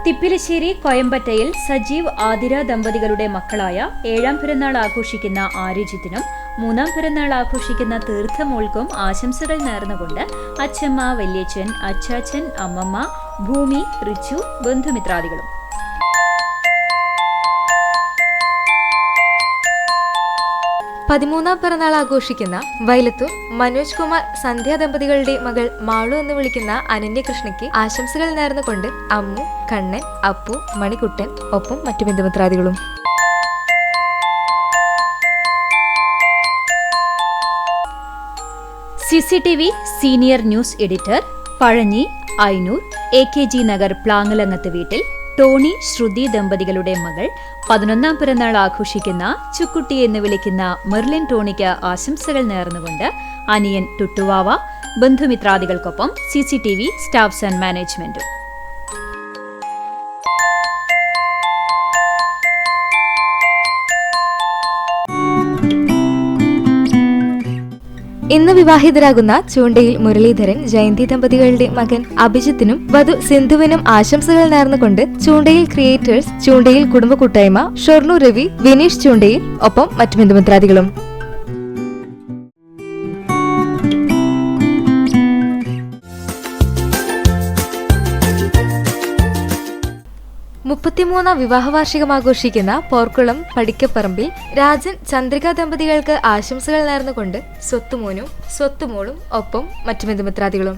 തിപ്പിലിശ്ശേരി കൊയമ്പറ്റയിൽ സജീവ് ആതിര ദമ്പതികളുടെ മക്കളായ 7ാം പിറന്നാൾ ആഘോഷിക്കുന്ന ആര്യജിത്തിനും 3ാം പിറന്നാൾ ആഘോഷിക്കുന്ന തീർത്ഥമോൾക്കും ആശംസകൾ നേർന്നുകൊണ്ട് അച്ഛമ്മ, വല്യച്ഛൻ, അച്ചാച്ചൻ, അമ്മമ്മ, ഭൂമി, റിച്ചു, ബന്ധുമിത്രാദികളും. പതിമൂന്നാം പിറന്നാൾ ആഘോഷിക്കുന്ന വയലത്തൂർ മനോജ് കുമാർ സന്ധ്യ ദമ്പതികളുടെ മകൾ മാളു എന്ന് വിളിക്കുന്ന അനന്യകൃഷ്ണയ്ക്ക് ആശംസകൾ നേർന്നുകൊണ്ട് അമ്മു, കണ്ണൻ, അപ്പു, മണിക്കുട്ടൻ ഒപ്പം മറ്റു ബന്ധുമിത്രാദികളും. CCTV senior news editor Pazhanji Ainoor AKG Nagar Plangalangath വീട്ടിൽ ടോണി, ശ്രുതി ദമ്പതികളുടെ മകൾ 11ാം പിറന്നാൾ ആഘോഷിക്കുന്ന ചുക്കുട്ടി എന്ന് വിളിക്കുന്ന മെർലിൻ ടോണിക്ക് ആശംസകൾ നേർന്നുകൊണ്ട് അനിയൻ ടുട്ടുവാവ, ബന്ധുമിത്രാദികൾക്കൊപ്പം CCTV സ്റ്റാഫ്സ് ആൻഡ് മാനേജ്മെന്റും. ഇന്ന് വിവാഹിതരാകുന്ന ചൂണ്ടയിൽ മുരളീധരൻ, ജയന്തി ദമ്പതികളുടെ മകൻ അഭിജിത്തിനും വധു സിന്ധുവിനും ആശംസകൾ നേർന്നുകൊണ്ട് ചൂണ്ടയിൽ ക്രിയേറ്റേഴ്സ്, ചൂണ്ടയിൽ കുടുംബ കൂട്ടായ്മ, ഷൊർണൂർ രവി, വിനീഷ് ചൂണ്ടയിൽ ഒപ്പം മറ്റു ബന്ധുമിത്രാദികളും. മുപ്പത്തിമൂന്നാം വിവാഹ വാർഷികം ആഘോഷിക്കുന്ന പോർക്കുളം പടിക്കപ്പറമ്പിൽ രാജൻ, ചന്ദ്രിക ദമ്പതികൾക്ക് ആശംസകൾ നേർന്നുകൊണ്ട് സ്വത്തുമോനും സ്വത്തുമോളും ഒപ്പം മറ്റു ബന്ധുമിത്രാദികളും.